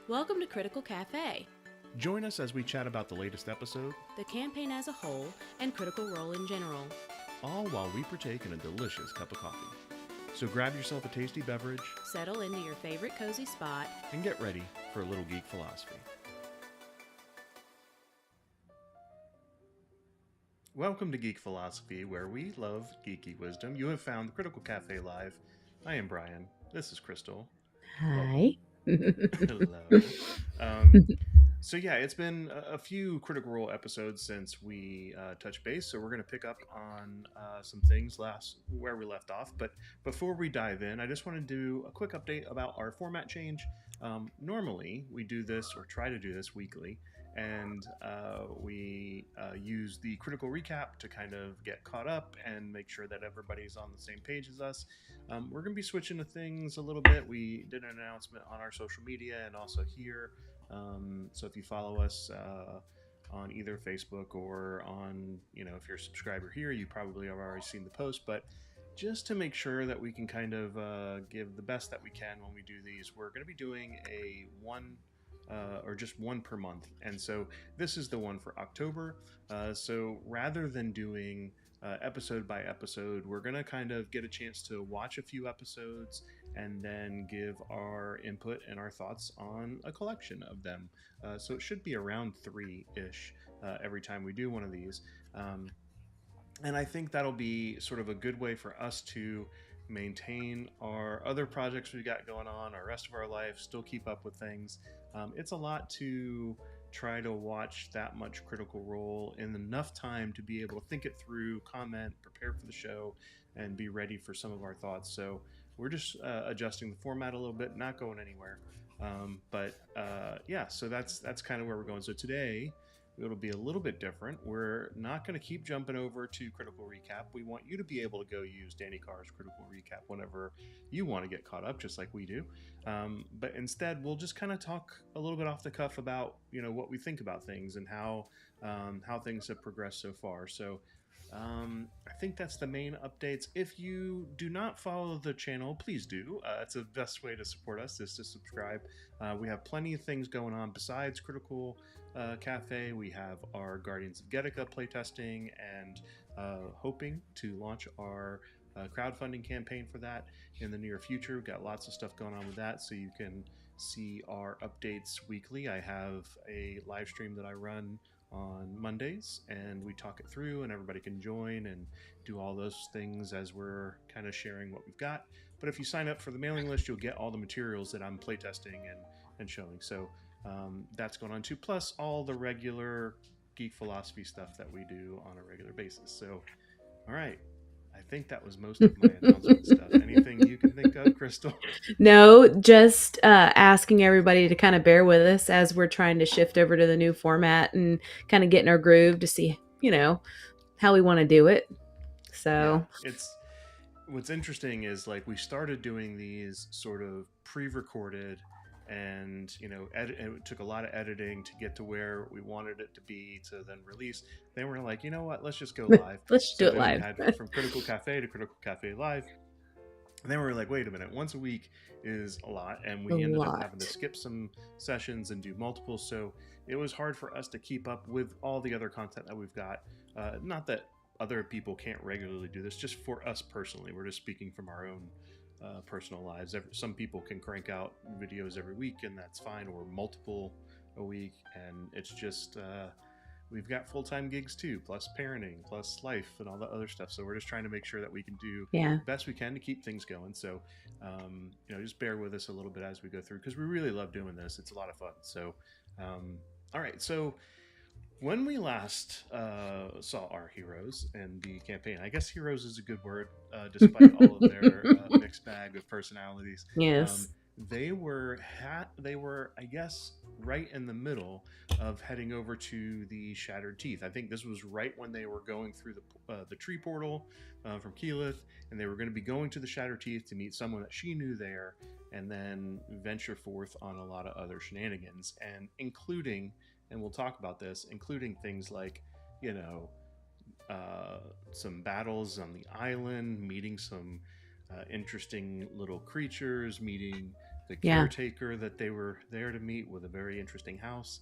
Welcome to Critical Café, Join us as we chat about the latest episode, the campaign as a whole, and Critical Role in general. all while we partake in a delicious cup of coffee. So grab yourself a tasty beverage Settle into your favorite cozy spot. and get ready for a little geek philosophy. Welcome to Geek Philosophy, where we love geeky wisdom. You have found Critical Cafe Live. I am Brian. This is Crystal. Hi. Hello. So yeah, it's been a few Critical Role episodes since we touched base, so we're going to pick up on some things where we left off. But before we dive in, I just want to do a quick update about our format change. Normally, we do this, or try to do this, weekly, and we use the Critical Recap to kind of get caught up and make sure that everybody's on the same page as us. We're going to be switching to things a little bit. We did an announcement on our social media and also here. So if you follow us on either Facebook or on, if you're a subscriber here, you probably have already seen the post. But just to make sure that we can kind of give the best that we can when we do these, we're going to be doing just one per month. And so this is the one for October. So rather than doing episode by episode, we're going to kind of get a chance to watch a few episodes and then give our input and our thoughts on a collection of them. So it should be around 3-ish every time we do one of these. And I think that'll be sort of a good way for us to maintain our other projects we got going on, our rest of our life, still keep up with things. It's a lot to try to watch that much Critical Role in enough time to be able to think it through, comment, prepare for the show, and be ready for some of our thoughts. So we're just adjusting the format a little bit, not going anywhere. So that's kind of where we're going. So today it'll be a little bit different. We're not going to keep jumping over to Critical Recap. We want you to be able to go use Danny Carr's Critical Recap whenever you want to get caught up, just like we do. But instead, we'll just kind of talk a little bit off the cuff about, what we think about things and how things have progressed so far. So I think that's the main updates. If you do not follow the channel, please do. It's the best way to support us is to subscribe. We have plenty of things going on besides Critical Cafe. We have our Guardians of Getica playtesting and hoping to launch our crowdfunding campaign for that in the near future. We've got lots of stuff going on with that, so you can see our updates weekly. I have a live stream that I run on Mondays, and we talk it through, and everybody can join and do all those things as we're kind of sharing what we've got. But if you sign up for the mailing list, you'll get all the materials that I'm playtesting and showing. So that's going on too, plus all the regular Geek Philosophy stuff that we do on a regular basis. So, all right. I think that was most of my announcement stuff. Anything you can think of, Crystal? No, just asking everybody to kind of bear with us as we're trying to shift over to the new format and kind of get in our groove to see, how we want to do it. So yeah, what's interesting is like we started doing these sort of pre-recorded, and it took a lot of editing to get to where we wanted it to be to then release. Then we're like, you know what, let's just go live. Let's do it live. We had from Critical Cafe to Critical Cafe Live. And then we were like, wait a minute, once a week is a lot, and we ended up having to skip some sessions and do multiple. So it was hard for us to keep up with all the other content that we've got. Not that other people can't regularly do this, just for us personally. We're just speaking from our own personal lives. Some people can crank out videos every week, and that's fine, or multiple a week, and it's just we've got full-time gigs too, plus parenting, plus life and all the other stuff. So we're just trying to make sure that we can do the best we can to keep things going. So just bear with us a little bit as we go through, because we really love doing this. It's a lot of fun. So all right, so when we last saw our heroes in the campaign, I guess heroes is a good word, despite all of their mixed bag of personalities. Yes. They were, I guess, right in the middle of heading over to the Shattered Teeth. I think this was right when they were going through the tree portal from Keyleth, and they were going to be going to the Shattered Teeth to meet someone that she knew there, and then venture forth on a lot of other shenanigans, and including, and we'll talk about this, including things like, some battles on the island, meeting some interesting little creatures, meeting the Yeah. caretaker that they were there to meet with a very interesting house,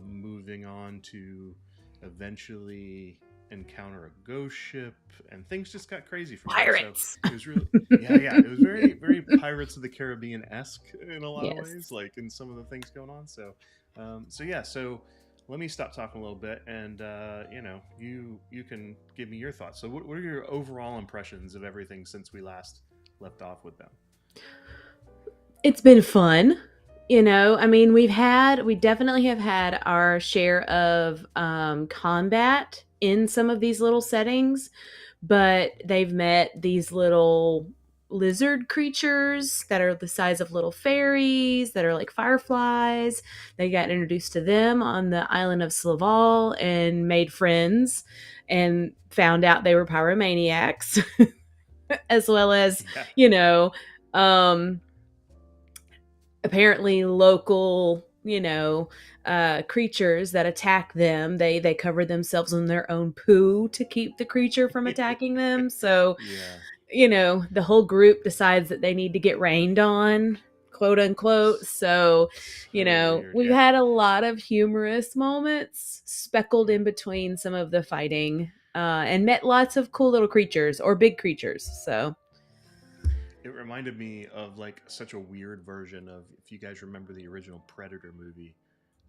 moving on to eventually encounter a ghost ship, and things just got crazy from there. So Pirates. it was really, yeah, it was very, very Pirates of the Caribbean esque in a lot of Yes. ways, like in some of the things going on. So let me stop talking a little bit, and you can give me your thoughts. So what are your overall impressions of everything since we last left off with them? It's been fun. I mean, we definitely have had our share of combat in some of these little settings, but they've met these little lizard creatures that are the size of little fairies that are like fireflies. They got introduced to them on the island of Slaval and made friends and found out they were pyromaniacs, as well as, Yeah. you know, um, apparently local, creatures that attack them. They cover themselves in their own poo to keep the creature from attacking them. So, Yeah. the whole group decides that they need to get rained on, quote unquote. So, So weird. we've Yeah. had a lot of humorous moments speckled in between some of the fighting, and met lots of cool little creatures or big creatures. So, It reminded me of like such a weird version of, if you guys remember the original Predator movie,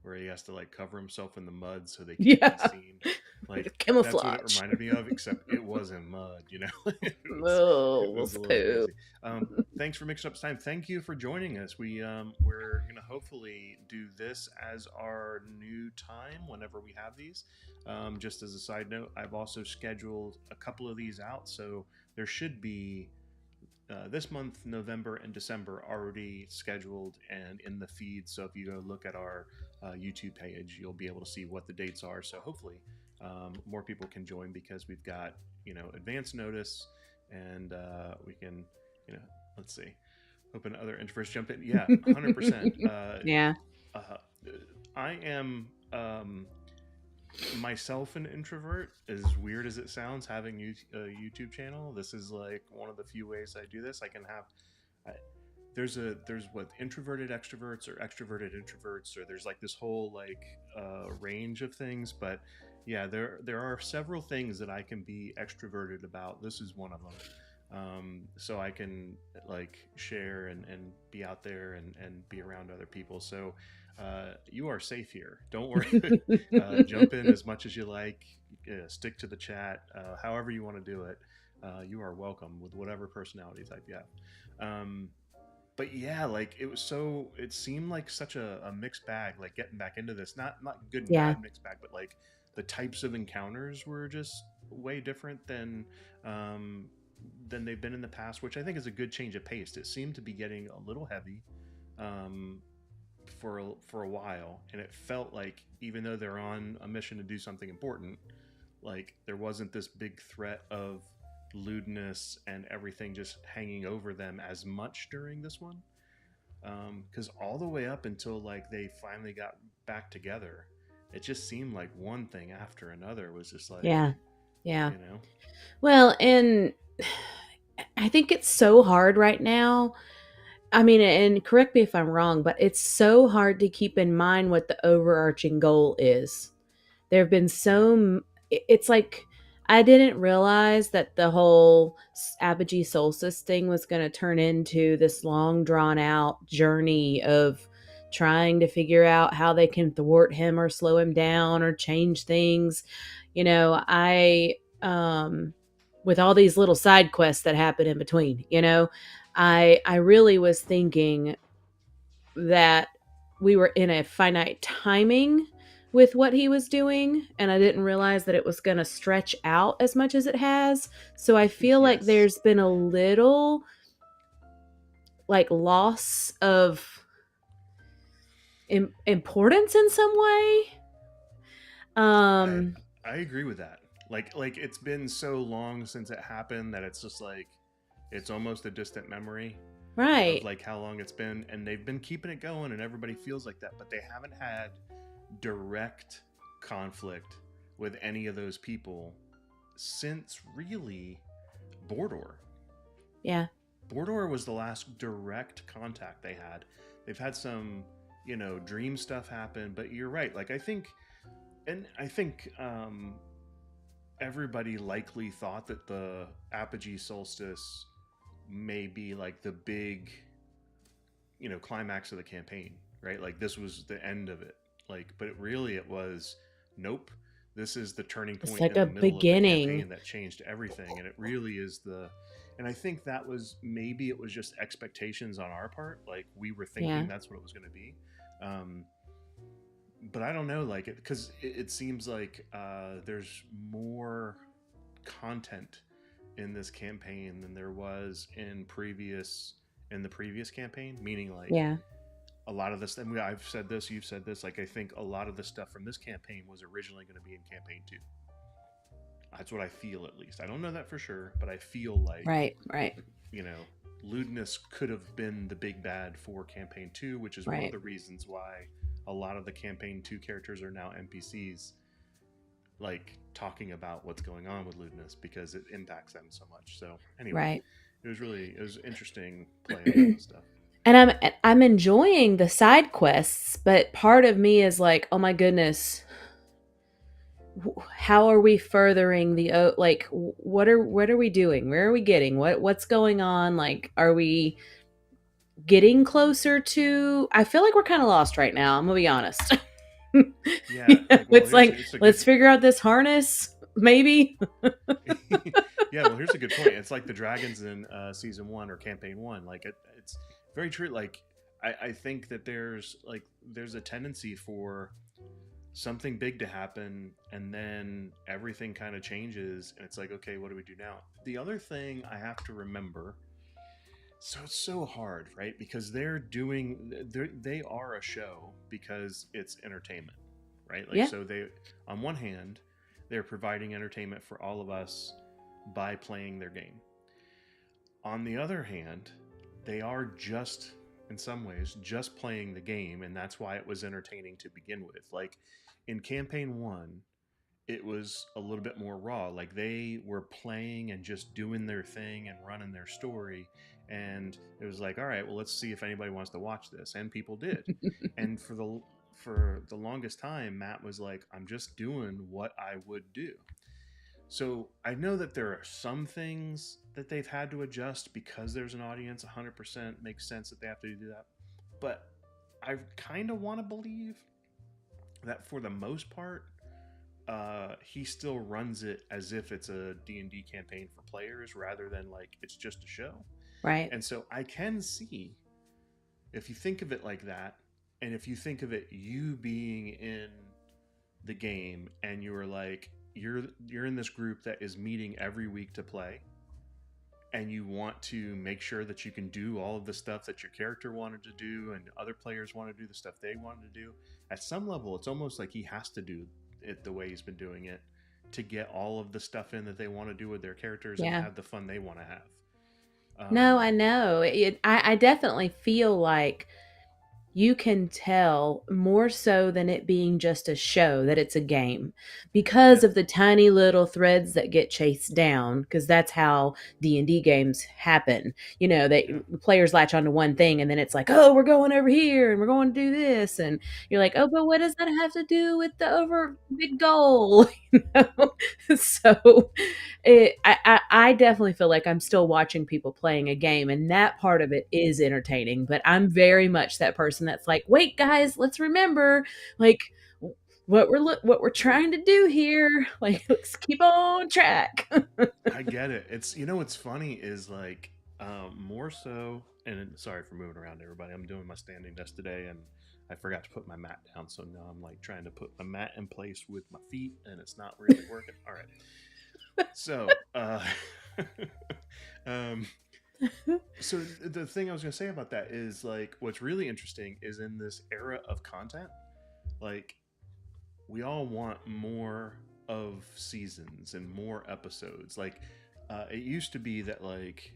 where he has to like cover himself in the mud so they can't be yeah, seen. Like that's what it camouflage. reminded me of, except it wasn't mud, it Oh, was a little poo. crazy. Thanks for mixing up time. Thank you for joining us. We're gonna hopefully do this as our new time whenever we have these. Just as a side note, I've also scheduled a couple of these out, so there should be this month, November and December, already scheduled and in the feed. So if you go look at our YouTube page, you'll be able to see what the dates are. So hopefully, more people can join, because we've got advance notice, and we can let's see, hoping other introverts jump in. Yeah, 100%. Yeah. Uh, I am. Myself an introvert, as weird as it sounds, having a YouTube channel. This is like one of the few ways I do this. I can have I, there's what, introverted extroverts or extroverted introverts, or there's like this whole like range of things. But yeah, there are several things that I can be extroverted about. This is one of them. So I can like share and be out there and be around other people. So you are safe here. Don't worry. Jump in as much as you like. Stick to the chat. However you want to do it, you are welcome with whatever personality type you have. But yeah, like it seemed like such a mixed bag. Like getting back into this, not good and Yeah. bad mixed bag, but like the types of encounters were just way different than they've been in the past, which I think is a good change of pace. It seemed to be getting a little heavy. For a while, and it felt like, even though they're on a mission to do something important, like there wasn't this big threat of lewdness and everything just hanging over them as much during this one. Because all the way up until like they finally got back together, it just seemed like one thing after another was just like, Yeah. Yeah. you know. Well, and I think it's so hard right now. I mean, and correct me if I'm wrong, but it's so hard to keep in mind what the overarching goal is. There have been Yeah. it's like I didn't realize that the whole Apogee Solstice thing was going to turn into this long drawn out journey of trying to figure out how they can thwart him or slow him down or change things. I with all these little side quests that happen in between, I really was thinking that we were in a finite timing with what he was doing, and I didn't realize that it was going to stretch out as much as it has. So I feel like Yes. there's been a little like loss of importance in some way. I Um I agree with that. Like it's been so long since it happened that it's just like it's almost a distant memory of right. like how long it's been, and they've been keeping it going, and everybody feels like that, but they haven't had direct conflict with any of those people since really Bordor. Yeah. Bordor was the last direct contact they had. They've had some, dream stuff happen, but you're right. Like, I think everybody likely thought that the Apogee Solstice may be like the big, climax of the campaign, right? Like, this was the end of it. Like, but it was, nope. This is the turning It's point like in a the middle of the beginning. campaign that changed everything, and it really is and I think that was, maybe it was just expectations on our part. Like, we were Yeah. thinking that's what it was going to be. Um, but I don't know, like, because it seems like there's more content in this campaign than there was in the previous campaign. Meaning, like, Yeah. a lot of this, and I've said this, you've said this. Like, I think a lot of the stuff from this campaign was originally going to be in campaign 2. That's what I feel, at least. I don't know that for sure, but I feel like, Right. Right. Ludinus could have been the big bad for campaign 2, which is one of Right. the reasons why a lot of the campaign 2 characters are now NPCs, like, talking about what's going on with Ludinus, because it impacts them so much. So anyway, Right. it was interesting playing all that stuff. And I'm enjoying the side quests, but part of me is like, oh my goodness, how are we furthering the like what are we doing? Where are we getting? What's going on? Like, are we getting closer to? I feel like we're kind of lost right now. I'm gonna be honest. Yeah, like, well, It's like, it's a let's good figure out this harness, maybe. yeah, well, here's a good point. It's like the dragons in season 1 or campaign 1. Like, it's very true. Like, I think that there's a tendency for something big to happen, and then everything kind of changes, and it's like, okay, what do we do now? The other thing I have to remember, so it's so hard, right? Because they are a show because it's entertainment, right? Like, Yeah. so they, on one hand, they're providing entertainment for all of us by playing their game. On the other hand, they are just, in some ways, just playing the game, and that's why it was entertaining to begin with. Like, in campaign 1, it was a little bit more raw. Like, they were playing and just doing their thing and running their story, and it was like, all right, well, let's see if anybody wants to watch this, and people did. And for the longest time, Matt was like, I'm just doing what I would do. So I know that there are some things that they've had to adjust because there's an audience. 100% makes sense that they have to do that. But I kind of want to believe that for the most part, he still runs it as if it's a D&D campaign for players rather than like it's just a show. Right. And so I can see, if you think of it like that, and if you think of it, you being in the game and you're like, you're in this group that is meeting every week to play, and you want to make sure that you can do all of the stuff that your character wanted to do and other players want to do the stuff they wanted to do. At some level, it's almost like he has to do it the way he's been doing it to get all of the stuff in that they want to do with their characters and Yeah. have the fun they want to have. No, I know. I definitely feel like you can tell more so than it being just a show that it's a game because Yeah. of the tiny little threads that get chased down, because that's how D&D games happen. That Yeah. players latch onto one thing and then it's like, oh, we're going over here and we're going to do this, and you're like, oh, but what does that have to do with the over big goal? So I definitely feel like I'm still watching people playing a game, and that part of it is entertaining. But I'm very much that person that's like, wait, guys, let's remember, like, what we're trying to do here. Like, let's keep on track. I get it. It's, what's funny is like, more so, and sorry for moving around, everybody. I'm doing my standing desk today, and I forgot to put my mat down, so now I'm like trying to put my mat in place with my feet, and it's not really working. All right. So, so the thing I was gonna say about that is, like, what's really interesting is in this era of content, like, we all want more of seasons and more episodes. Like, it used to be that, like,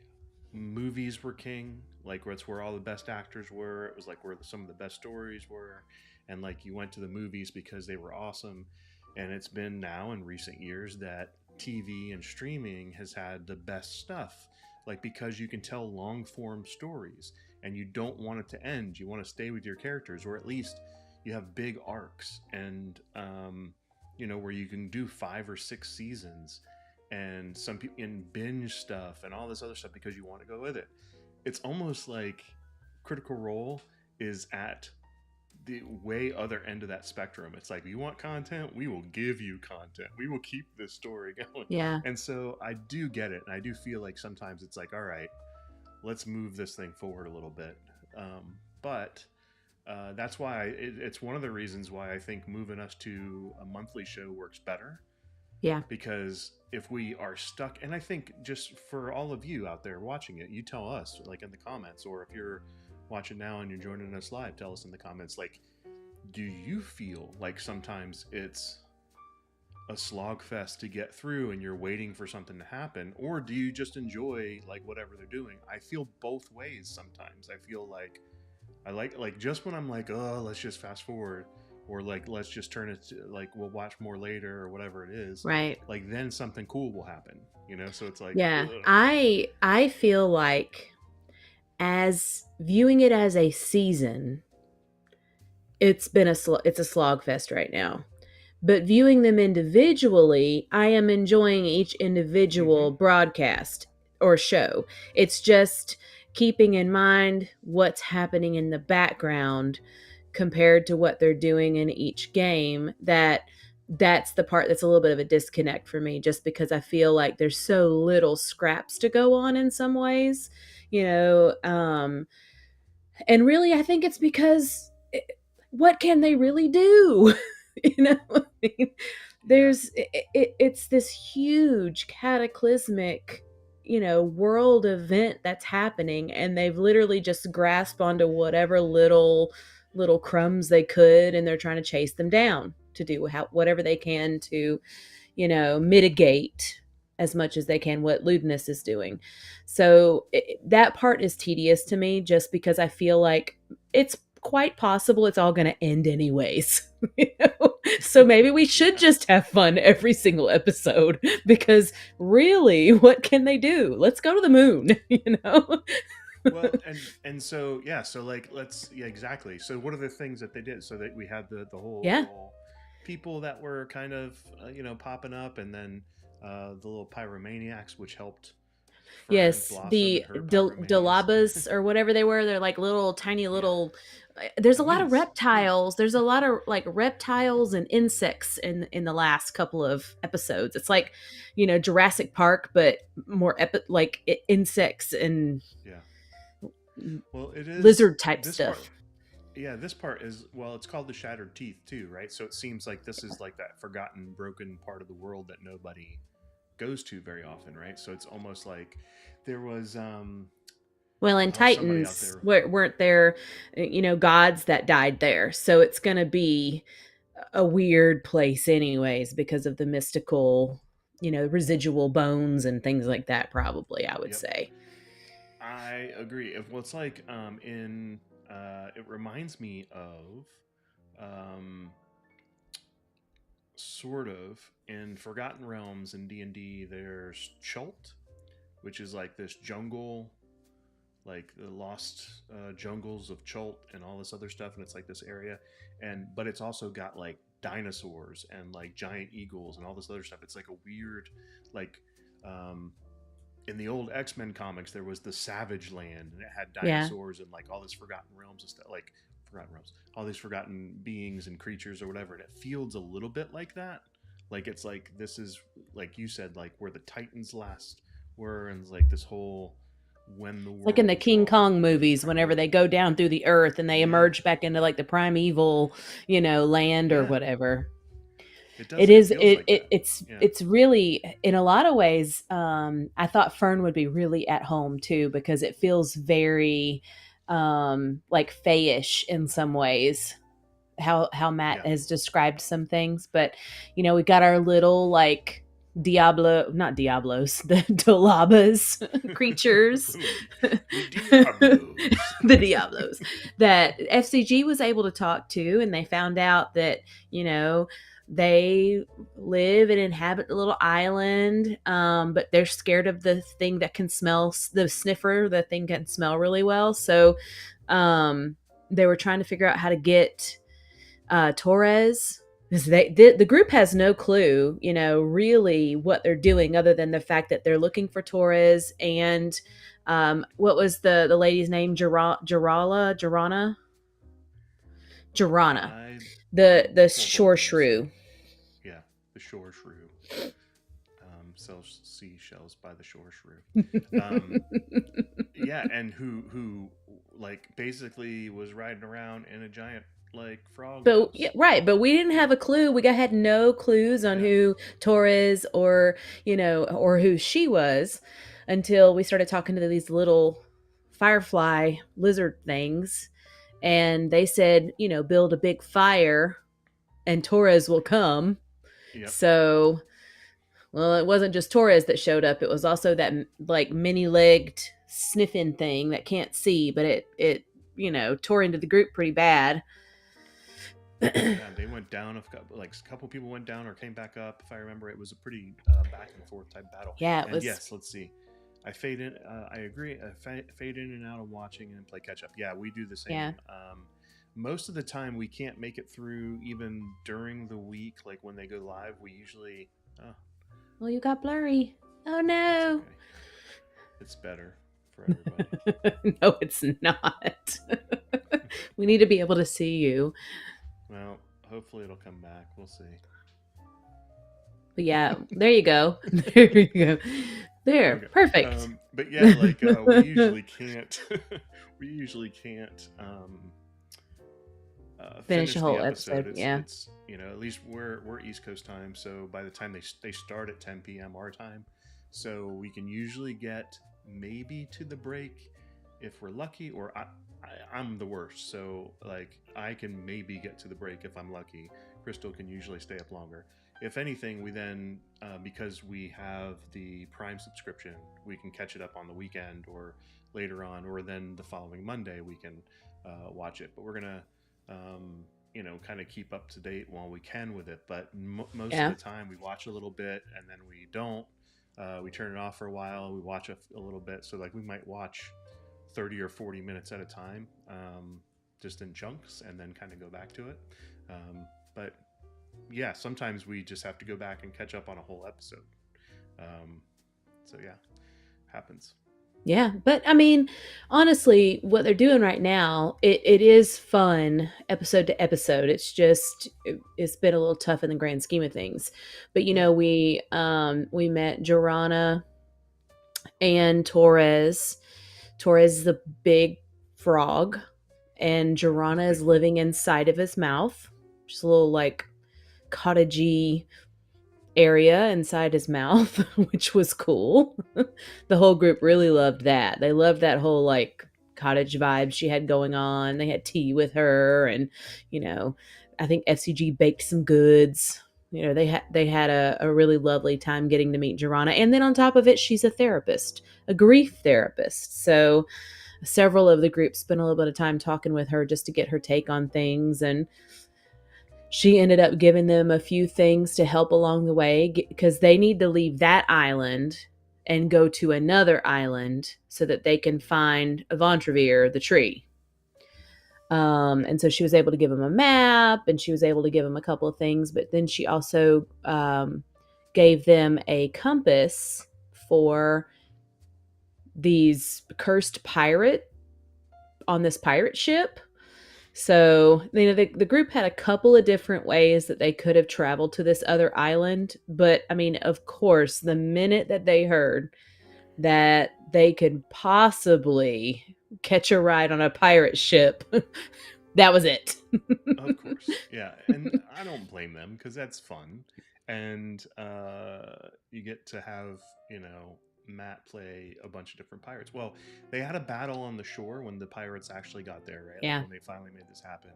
movies were king, like, that's where all the best actors were. It was like where some of the best stories were, and like, you went to the movies because they were awesome. And it's been now in recent years that TV and streaming has had the best stuff. like because you can tell long form stories and you don't want it to end. You want to stay with your characters, or at least you have big arcs and where you can do 5 or 6 seasons and some people in binge stuff and all this other stuff because you want to go with it. It's almost like Critical Role is at the way other end of that spectrum. It's like, you want content, we will give you content, we will keep this story going. Yeah. And so I do get it, and I do feel like sometimes it's like, all right, let's move this thing forward a little bit. But that's why it's one of the reasons why I think moving us to a monthly show works better. Yeah. Because if we are stuck, and I think just for all of you out there watching it, you tell us, like in the comments, or if you're watching now and you're joining us live, tell us in the comments, like, do you feel like sometimes it's a slog fest to get through and you're waiting for something to happen, or do you just enjoy like whatever they're doing? I feel both ways sometimes. I feel like I like just when I'm like, oh, let's just fast forward, or like let's just turn it to, like, we'll watch more later or whatever it is, Right. like then something cool will happen, so it's like, Yeah. ugh. I feel like, as viewing it as a season, it's a slog fest right now. But viewing them individually, I am enjoying each individual broadcast or show. It's just keeping in mind what's happening in the background compared to what they're doing in each game. That's the part that's a little bit of a disconnect for me, just because I feel like there's so little scraps to go on in some ways, and really I think it's because what can they really do? I mean, it's this huge cataclysmic, world event that's happening, and they've literally just grasped onto whatever little crumbs they could, and they're trying to chase them down to do whatever they can to, mitigate as much as they can what lewdness is doing. So that part is tedious to me, just because I feel like it's quite possible it's all going to end anyways. So maybe we should just have fun every single episode, because really, what can they do? Let's go to the moon. Well, and so yeah, so like exactly. So what are the things that they did? So that we had the whole Yeah. little people that were kind of popping up, and then the little pyromaniacs, which helped Fern Yes, blossom the in her pyromanias. Dalabas or whatever they were. They're like little tiny little. There's a lot of Yes. reptiles. There's a lot of like reptiles and insects in the last couple of episodes. It's like, Jurassic Park, but more like insects and Well, it is lizard type this stuff. part. Yeah, this part is, well, it's called the Shattered Teeth too, right? So it seems like this is like that forgotten, broken part of the world that nobody goes to very often, right? So it's almost like there was well, in Titans weren't there, gods that died there. So it's going to be a weird place anyways, because of the mystical, residual bones and things like that, probably, I would say. I agree. Well, it's like it reminds me of sort of in Forgotten Realms in D&D, there's Chult, which is like this jungle, like the lost jungles of Chult and all this other stuff, and it's like this area, but it's also got like dinosaurs and like giant eagles and all this other stuff. It's like a weird, like in the old X-Men comics, there was the Savage Land, and it had dinosaurs and like all this Forgotten Realms and stuff, like Forgotten Realms, all these forgotten beings and creatures or whatever. And it feels a little bit like that. Like it's like, this is, like you said, like where the Titans last were, and it's like this whole when the world, like in the King Kong movies, whenever they go down through the earth and they emerge back into like the primeval, land or whatever. It's really, in a lot of ways, I thought Fern would be really at home too, because it feels very like Fayish in some ways, how Matt has described some things. But we got our little like not Diablos, the Dolabas creatures, The Diablos. the Diablos that FCG was able to talk to, and they found out that, they live and inhabit a little island, but they're scared of the thing that can smell, the sniffer, the thing can smell really well. So they were trying to figure out how to get Torres. The group has no clue, really what they're doing, other than the fact that they're looking for Torres and what was the lady's name? Jarana, the shore shrew. Yeah, the shore shrew. Sells seashells by the shore shrew. Yeah, and who like basically was riding around in a giant like frog. But yeah, right, but we didn't have a clue. We had no clues on who Torres or who she was until we started talking to these little firefly lizard things, and they said, build a big fire and Torres will come. Yep. So, well, it wasn't just Torres that showed up. It was also that like many-legged sniffing thing that can't see, but it tore into the group pretty bad. Yeah, they went down. A couple people went down or came back up. If I remember, it was a pretty back and forth type battle. Yeah, it was. Yes, let's see. I fade in. I agree. I fade in and out of watching and play catch up. Yeah, we do the same. Yeah. Most of the time, we can't make it through even during the week. Like when they go live, we usually. Well, you got blurry. Oh no. Okay. It's better for everybody. No, it's not. We need to be able to see you. Well, hopefully it'll come back. We'll see. But yeah, there you go. There you go. There, okay. Perfect. But yeah, like we usually can't. We usually can't finish a whole episode. It's at least we're East Coast time, so by the time they start at 10 p.m. our time, so we can usually get maybe to the break if we're lucky, or I'm the worst, so like I can maybe get to the break if I'm lucky. Crystal can usually stay up longer. If anything, we then because we have the Prime subscription, we can catch it up on the weekend or later on, or then the following Monday we can watch it. But we're gonna kind of keep up to date while we can with it. But most of the time we watch a little bit and then we don't. We turn it off for a while. We watch a little bit. So like we might watch 30 or 40 minutes at a time, just in chunks, and then kind of go back to it. But yeah, sometimes we just have to go back and catch up on a whole episode. So yeah, happens. Yeah, but I mean, honestly, what they're doing right now, it is fun episode to episode. It's just it's been a little tough in the grand scheme of things. But we met Jarana and Torres. Torres is the big frog, and Jarana is living inside of his mouth. Just a little like cottagey area inside his mouth, which was cool. The whole group really loved that. They loved that whole like cottage vibe she had going on. They had tea with her, and I think FCG baked some goods. They had a really lovely time getting to meet Jarana, and then on top of it, she's a therapist, a grief therapist. So several of the groups spent a little bit of time talking with her just to get her take on things, and she ended up giving them a few things to help along the way because they need to leave that island and go to another island so that they can find Avantravir, the tree. And so she was able to give them a map, and she was able to give them a couple of things, but then she also gave them a compass for these cursed pirate on this pirate ship. So, the group had a couple of different ways that they could have traveled to this other island. But, I mean, of course, the minute that they heard that they could possibly catch a ride on a pirate ship, that was it. Of course. Yeah. And I don't blame them because that's fun. And you get to have, Matt play a bunch of different pirates. Well, they had a battle on the shore when the pirates actually got there, right? Yeah. When they finally made this happen.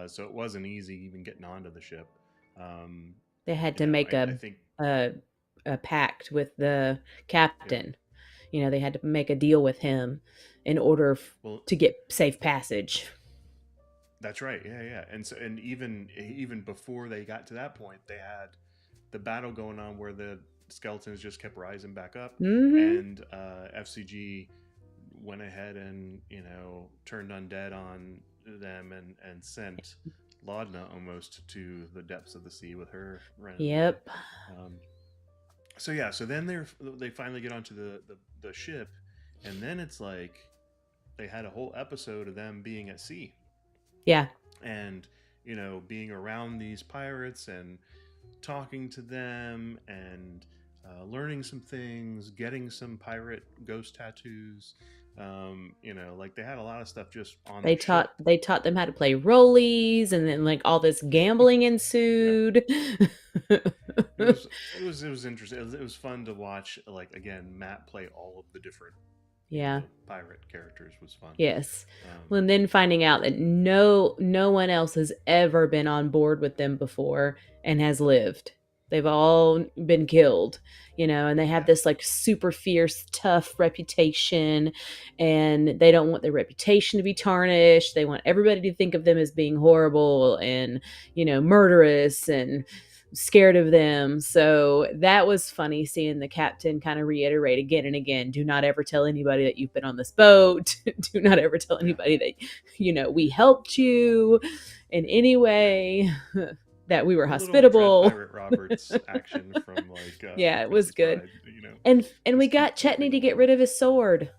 So it wasn't easy even getting onto the ship. They had to make a a pact with the captain. You know, they had to make a deal with him in order Well, to get safe passage. that's right. Yeah, yeah. And so, and even before they got to that point, they had the battle going on where the skeletons just kept rising back up, Mm-hmm. and FCG went ahead and turned undead on them and sent Laudna almost to the depths of the sea with her running away. Yep. Um, so yeah, so then they finally get onto the ship, and then it's like they had a whole episode of them being at sea Yeah. and being around these pirates and talking to them and learning some things, getting some pirate ghost tattoos. Like they had a lot of stuff just on the ship. They taught them how to play rollies, and then like all this gambling Yeah, ensued. it was interesting. It was fun to watch. Like again, Matt play all of the different Yeah. pirate characters was fun. Yes. Well, and then finding out that no one else has ever been on board with them before and has lived. They've all been killed, and they have this like super fierce, tough reputation, and they don't want their reputation to be tarnished. They want everybody to think of them as being horrible and, murderous and scared of them. So that was funny seeing the captain kind of reiterate again and again, do not ever tell anybody that you've been on this boat. Do not ever tell anybody that, we helped you in any way, that we were hospitable. Dread Pirate Roberts action from like yeah, it was Princess good. Bride, And we got Chetney to get rid of his sword.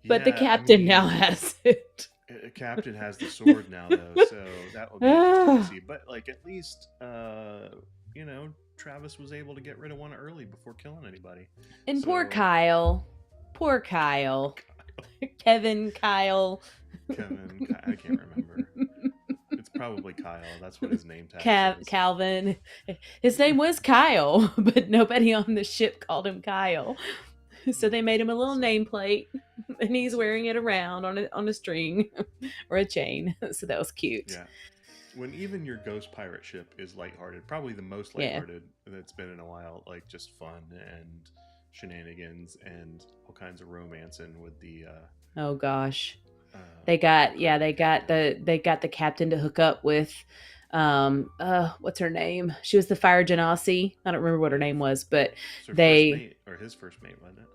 But the captain now has it. Captain has the sword now, though, so that will be interesting to see. But like, at least Travis was able to get rid of one early before killing anybody. And so... poor Kyle, Kevin, Kyle. I can't remember. It's probably Kyle. That's what his name tag says. Calvin. His name was Kyle, but nobody on the ship called him Kyle. So they made him a little nameplate, and he's wearing it around on a string or a chain. So that was cute. Yeah. When even your ghost pirate ship is lighthearted, probably the most lighthearted that's been in a while, like just fun and shenanigans and all kinds of romancing with the oh gosh. They got the captain to hook up with what's her name? She was the fire genasi. I don't remember what her name was, but his first mate, wasn't it?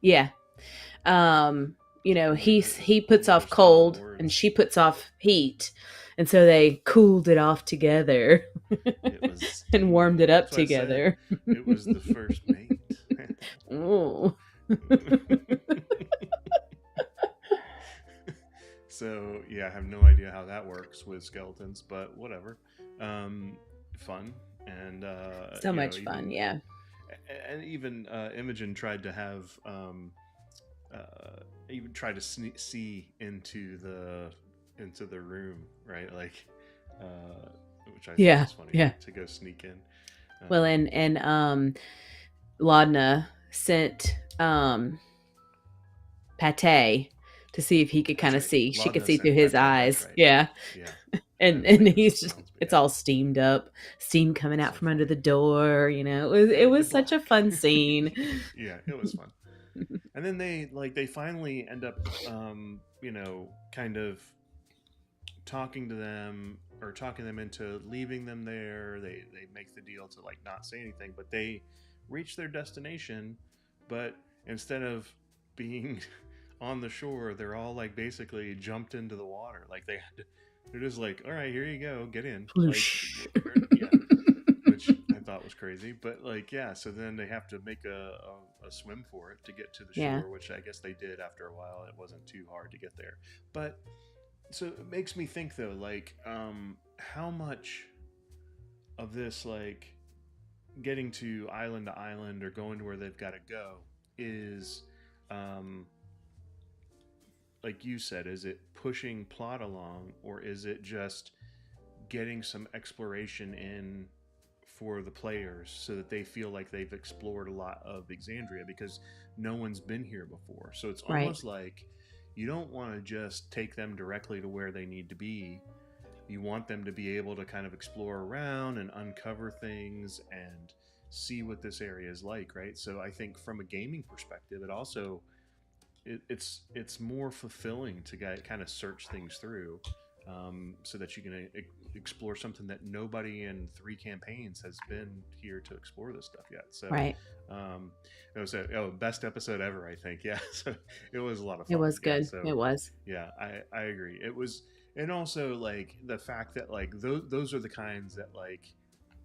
Yeah. He puts off cold and she puts off heat. And so they cooled it off together and warmed it up together. It was the first mate. Oh. So, yeah, I have no idea how that works with skeletons, but whatever. Fun. And so much fun, yeah. And even Imogen tried to have even try to see into the room, right? Like which I thought was funny to go sneak in. Well, and Laudna sent Pate to see if he could kind of see. She could see through his eyes. Right. Yeah. And he's just, it's all steamed up, steam coming out from under the door. It was such a fun scene. Yeah, it was fun. And then they finally end up, kind of talking them into leaving them there. They make the deal to like not say anything, but they reach their destination. But instead of being on the shore, they're all like basically jumped into the water. Like they're just like, all right, here you go, get in. Like, which I thought was crazy, but like, yeah. So then they have to make a swim for it to get to the shore, which I guess they did after a while. It wasn't too hard to get there, but so it makes me think though, like, how much of this, like, getting to island or going to where they've got to go is, like you said, is it pushing plot along, or is it just getting some exploration in for the players so that they feel like they've explored a lot of Exandria because no one's been here before? So it's almost like you don't want to just take them directly to where they need to be. You want them to be able to kind of explore around and uncover things and see what this area is like, right? So I think from a gaming perspective, it also it's more fulfilling to kind of search things through, so that you can explore something that nobody in 3 campaigns has been here to explore this stuff yet. So Right. it was best episode ever, I think. Yeah, so it was a lot of It fun. was Yeah, good. so It was. yeah, I agree. It was, and also like the fact that like those are the kinds that like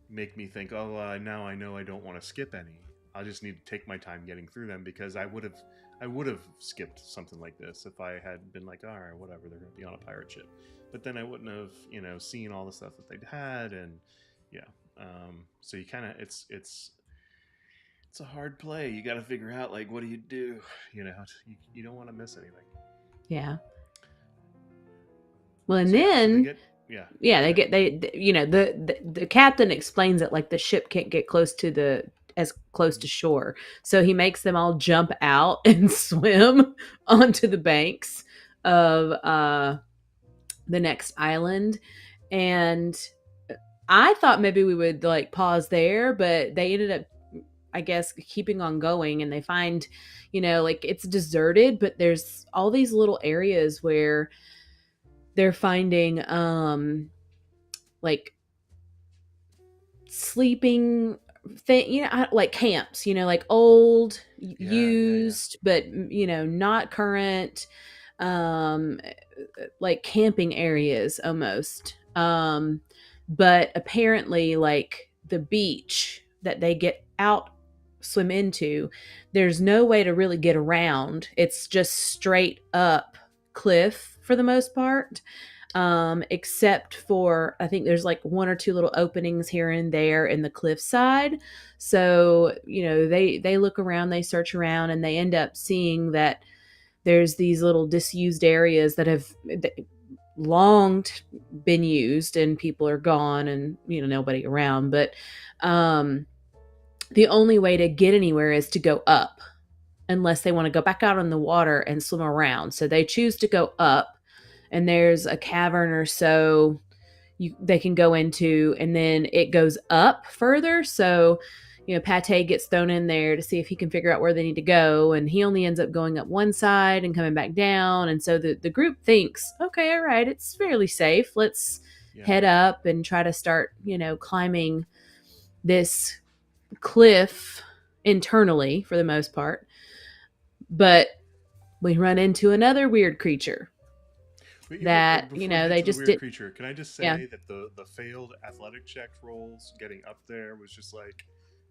make me think, oh, now I know I don't want to skip any. I just need to take my time getting through them, because I would have skipped something like this if I had been like, all right, whatever, they're going to be on a pirate ship. But then I wouldn't have, seen all the stuff that they'd had, and yeah. So you kind of, it's a hard play. You got to figure out like, what do you do? You don't want to miss anything. Yeah. Well, and So, yeah, so they then get, yeah, yeah, okay. the captain explains it like the ship can't get as close to shore, so he makes them all jump out and swim onto the banks of the next island. And I thought maybe we would like pause there, but they ended up, I guess, keeping on going, and they find, like it's deserted, but there's all these little areas where they're finding like sleeping thing, like camps, like old, Yeah. used, but not current, um like camping areas almost. But apparently like the beach that they get out, swim into, there's no way to really get around. It's just straight up cliff for the most part, except for I think there's like 1 or 2 little openings here and there in the cliffside. So they look around, they search around, and they end up seeing that there's these little disused areas that have long been used, and people are gone, and nobody around. But the only way to get anywhere is to go up, unless they want to go back out on the water and swim around. So they choose to go up, and there's a cavern or so they can go into, and then it goes up further. So Pate gets thrown in there to see if he can figure out where they need to go, and he only ends up going up one side and coming back down. And so the group thinks, okay, all right, it's fairly safe, let's head up and try to start climbing this cliff internally for the most part. But we run into another weird creature that Before we get they to the just weird did. creature, can I just Yeah. say that the failed athletic check rolls getting up there was just like,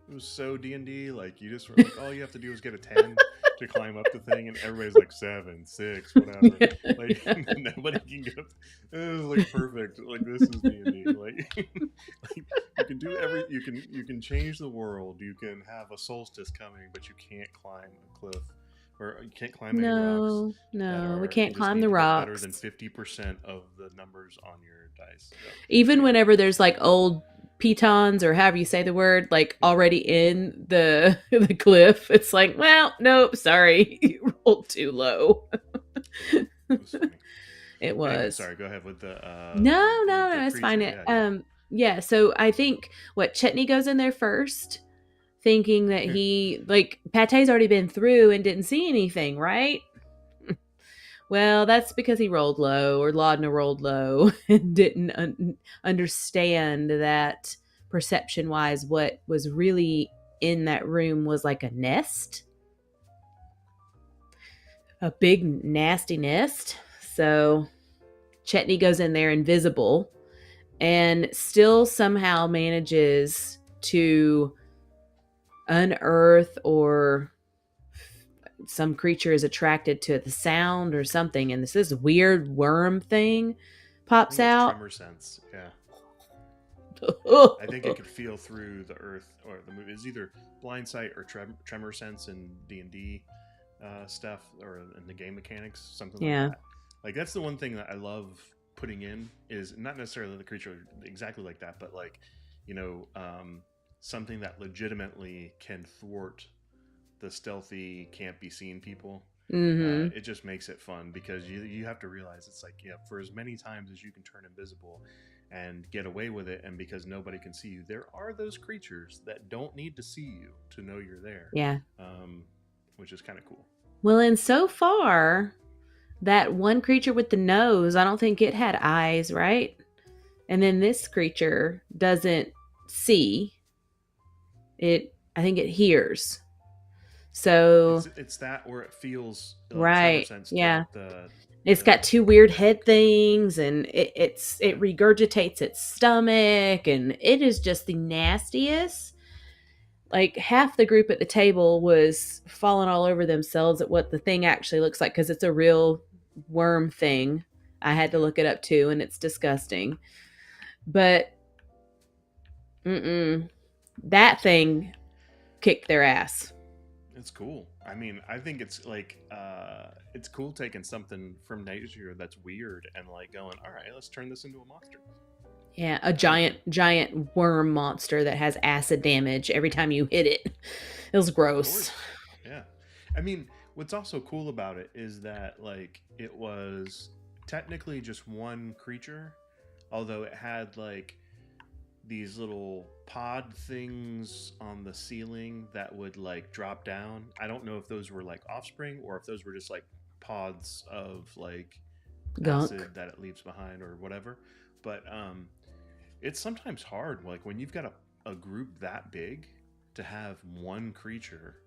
it was so D&D. Like, you just were like, all you have to do is get a 10 to climb up the thing, and everybody's like 7, 6, whatever. Like, nobody can get up. It was like perfect. Like, this is D&D. Like, like you can do you can change the world. You can have a solstice coming, but you can't climb a cliff. Or you can't climb any rocks. No, we can't You just climb need the to get better than rocks. 50% of the numbers on your dice. So, Even yeah. whenever there's like old pitons, or however you say the word, like already in the the cliff, it's like, well, nope, sorry, you rolled too low. It was funny. It Anyway, was. sorry. Go ahead with the No, it's creature. fine. Yeah. Yeah. So I think what Chetney goes in there first, thinking that he like Pate's already been through and didn't see anything, right? Well, that's because he rolled low, or Laudna rolled low, and didn't understand that perception wise, what was really in that room was like a nest, a big nasty nest. So Chetney goes in there invisible, and still somehow manages to unearth, or some creature is attracted to the sound or something, and this weird worm thing I pops think it's out. tremor sense. Yeah. I think it could feel through the earth or the movie. It's either blind sight or tremor sense in D&D stuff, or in the game mechanics, something like that. Like, that's the one thing that I love putting in, is not necessarily the creature exactly like that, but like, something that legitimately can thwart the stealthy, can't be seen people. Mm-hmm. It just makes it fun, because you have to realize it's like, for as many times as you can turn invisible, and get away with it. And because nobody can see you, there are those creatures that don't need to see you to know you're there, Yeah. which is kind of cool. Well, and so far, that one creature with the nose, I don't think it had eyes, right? And then this creature doesn't see. I think it hears. So, It's that where it feels like trigger right. sense Yeah. It's the got two weird head things, and it regurgitates its stomach, and it is just the nastiest. Like half the group at the table was falling all over themselves at what the thing actually looks like, because it's a real worm thing. I had to look it up too, and it's disgusting. But that thing kicked their ass. It's cool. I mean, I think it's like it's cool taking something from nature that's weird and like going, all right, let's turn this into a monster. Yeah, a giant worm monster that has acid damage every time you hit it. It was gross. Yeah. I mean, what's also cool about it is that like it was technically just one creature, although it had like these little pod things on the ceiling that would like drop down. I don't know if those were like offspring or if those were just like pods of like Gunk. acid that it leaves behind or whatever. But it's sometimes hard, like when you've got a group that big, to have one creature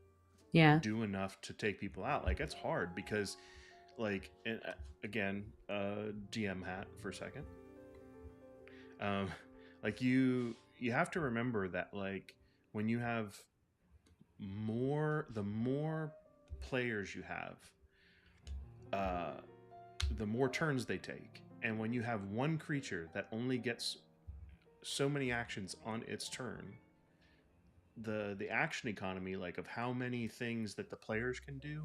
do enough to take people out. Like it's hard because like again, GM hat for a second. Like you have to remember that like when you have the more players you have, the more turns they take. And when you have one creature that only gets so many actions on its turn, the action economy, like of how many things that the players can do,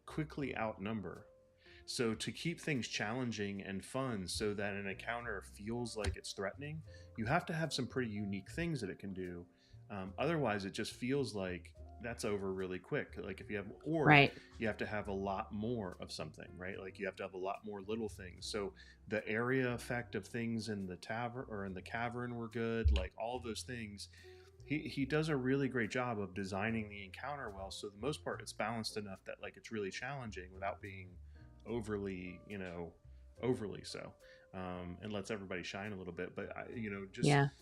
quickly outnumber. So to keep things challenging and fun so that an encounter feels like it's threatening, you have to have some pretty unique things that it can do. Otherwise, it just feels like that's over really quick. Like if you have, you have to have a lot more of something, right? Like you have to have a lot more little things. So the area effect of things in the tavern or in the cavern were good. Like all of those things. He does a really great job of designing the encounter well. So the most part, it's balanced enough that like it's really challenging without being overly so, and lets everybody shine a little bit. But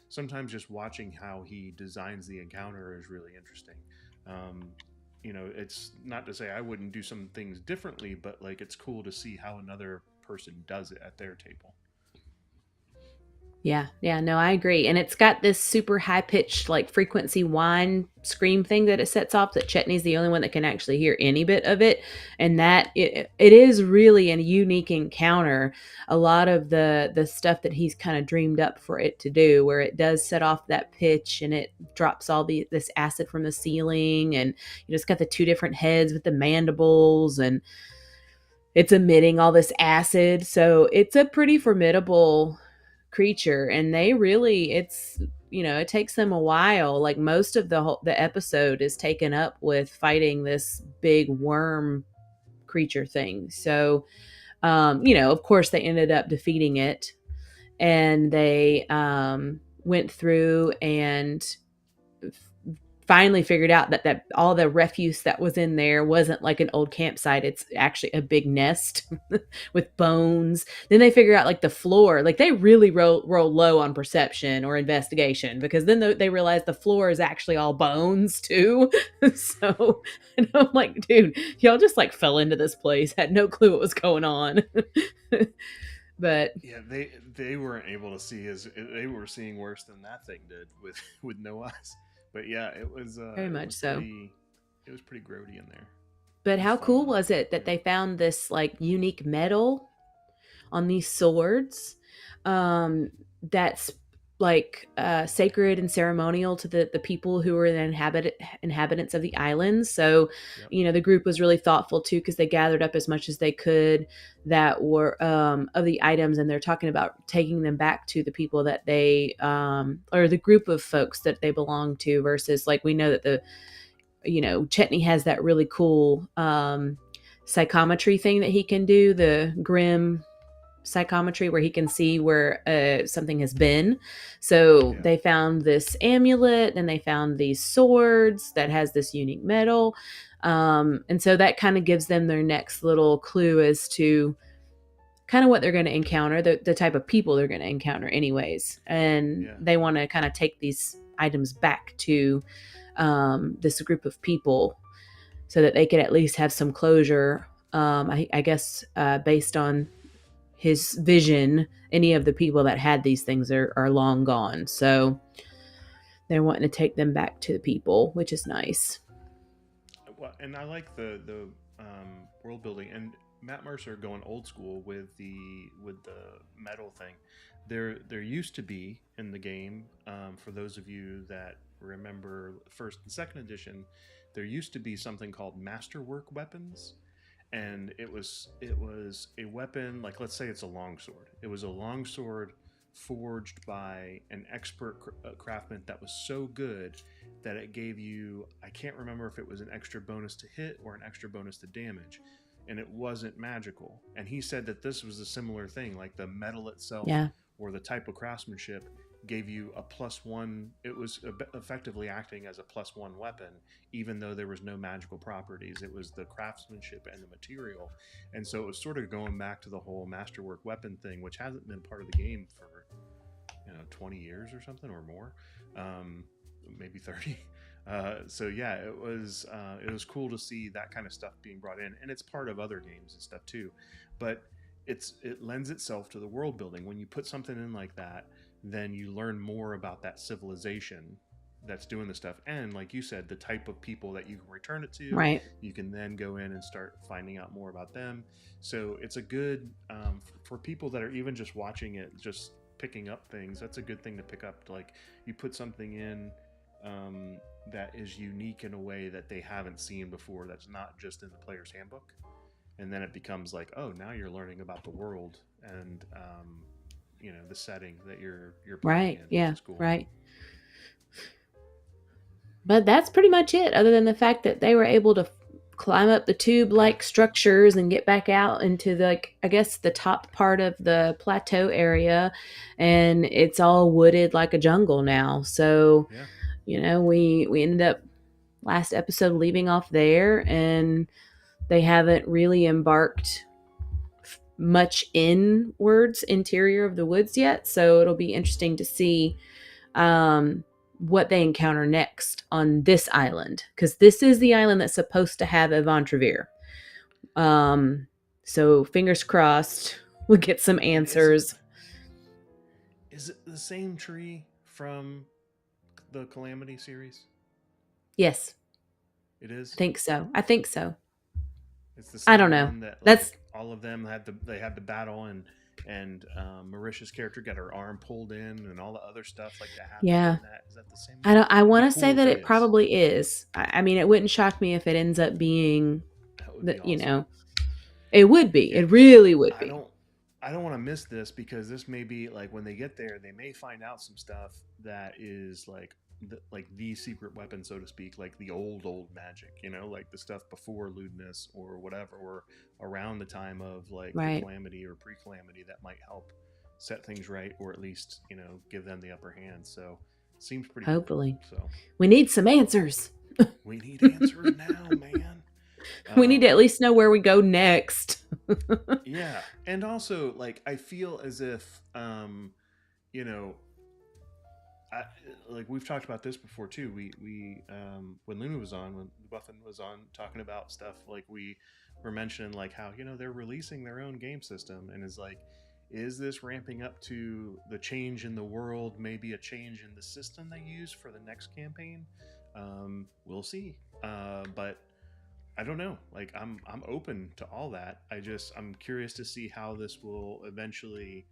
sometimes just watching how he designs the encounter is really interesting. It's not to say I wouldn't do some things differently, but like it's cool to see how another person does it at their table. Yeah, no, I agree. And it's got this super high pitched like frequency whine scream thing that it sets off that Chetney's the only one that can actually hear any bit of it. And that it is really a unique encounter. A lot of the stuff that he's kind of dreamed up for it to do, where it does set off that pitch and it drops all this acid from the ceiling, and it's got the two different heads with the mandibles, and it's emitting all this acid. So it's a pretty formidable creature, and they really, it takes them a while. Like most of the episode is taken up with fighting this big worm creature thing. So of course they ended up defeating it, and they went through and finally figured out that all the refuse that was in there wasn't like an old campsite. It's actually a big nest with bones. Then they figure out like the floor, like they really roll low on perception or investigation, because then they realize the floor is actually all bones too. So, and I'm like, dude, y'all just like fell into this place, had no clue what was going on. But yeah, they weren't able to see they were seeing worse than that thing did with no eyes. But yeah, it was very much so. It was pretty grody in there. But how cool was it that they found this like unique metal on these swords that's like sacred and ceremonial to the people who were the inhabitants of the islands. So, the group was really thoughtful too, because they gathered up as much as they could that were of the items, and they're talking about taking them back to the people that they or the group of folks that they belong to, versus like we know that Chetney has that really cool psychometry thing that he can do, the grim psychometry where he can see where something has been. So Yeah. they found this amulet and they found these swords that has this unique metal. And so that kind of gives them their next little clue as to kind of what they're going to encounter, the type of people they're going to encounter anyways. And Yeah. they want to kind of take these items back to this group of people so that they could at least have some closure. I guess based on his vision, any of the people that had these things are long gone. So they're wanting to take them back to the people, which is nice. Well, and I like the world building, and Matt Mercer going old school with the metal thing. There used to be in the game, for those of you that remember first and second edition, there used to be something called masterwork weapons, and it was a weapon, like, let's say it's a longsword. It was a longsword forged by an expert craftsman that was so good that it gave you, I can't remember if it was an extra bonus to hit or an extra bonus to damage, and it wasn't magical. And he said that this was a similar thing, like the metal itself Yeah. or the type of craftsmanship gave you a +1. It was effectively acting as a +1 weapon, even though there was no magical properties. It was the craftsmanship and the material. And so it was sort of going back to the whole masterwork weapon thing, which hasn't been part of the game for 20 years or something, or more, maybe 30. So yeah, it was cool to see that kind of stuff being brought in, and it's part of other games and stuff too. But it lends itself to the world building. When you put something in like that, then you learn more about that civilization that's doing the stuff, and like you said, the type of people that you can return it to. Right. You can then go in and start finding out more about them. So it's a good, for people that are even just watching it, just picking up things. That's a good thing to pick up. Like, you put something in that is unique in a way that they haven't seen before, that's not just in the player's handbook, and then it becomes like, oh, now you're learning about the world and the setting that you're playing Right. in, Yeah. which is cool. Right. But that's pretty much it, other than the fact that they were able to climb up the tube-like structures and get back out into I guess the top part of the plateau area, and it's all wooded like a jungle now. So, Yeah. We ended up last episode leaving off there, and they haven't really embarked much inwards interior of the woods yet. So it'll be interesting to see what they encounter next on this island, because this is the island that's supposed to have Yvonne Trevere. So fingers crossed we'll get some answers. Is it the same tree from the Calamity series? Yes. It is? I think so. It's the same I don't know. one that, like, That's all of them had the battle, and Marisha's character got her arm pulled in, and all the other stuff like that happened. Yeah. In that. Is that the same one? I want to Cool say that if it probably is. I mean, it wouldn't shock me if it ends up being That would be awesome. It would be. Yeah, it really would be. I don't want to miss this, because this may be like, when they get there, they may find out some stuff that is like the secret weapon, so to speak, like the old magic, like the stuff before lewdness or whatever, or around the time of like Right. the Calamity or pre-Calamity, that might help set things right, or at least give them the upper hand. So seems pretty Hopefully. cool. So we need some answers. we need answers now, man. We need to at least know where we go next. Yeah, and also, like, I feel as if like, we've talked about this before too. We when Luna was on, when Buffin was on talking about stuff, like, we were mentioning like how they're releasing their own game system, and is this ramping up to the change in the world, maybe a change in the system they use for the next campaign? We'll see. But I don't know. Like, I'm open to all that. I'm curious to see how this will eventually,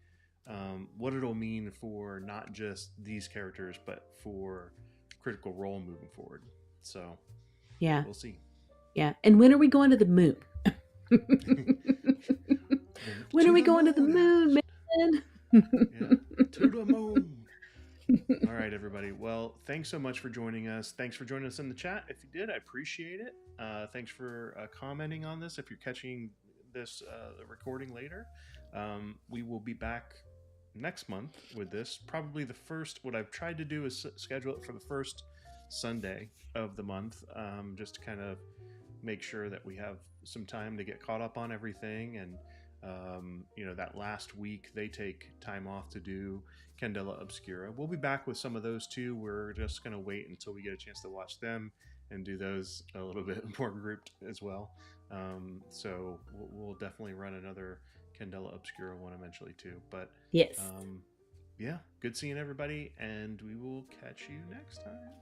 what it'll mean for not just these characters, but for Critical Role moving forward. So Yeah. we'll see. Yeah. And when are we going to the moon? When are we going to the moon, man? Yeah, to the moon. All right, everybody. Well, thanks so much for joining us. Thanks for joining us in the chat. If you did, I appreciate it. Thanks for commenting on this. If you're catching this recording later, We will be back next month with this. Probably the first, what I've tried to do is schedule it for the first Sunday of the month, just to kind of make sure that we have some time to get caught up on everything. And that last week they take time off to do Candela Obscura. We'll be back with some of those too. We're just going to wait until we get a chance to watch them and do those a little bit more grouped as well. So we'll definitely run another Candela Obscura one eventually too. But Yes. yeah, good seeing everybody, and we will catch you next time.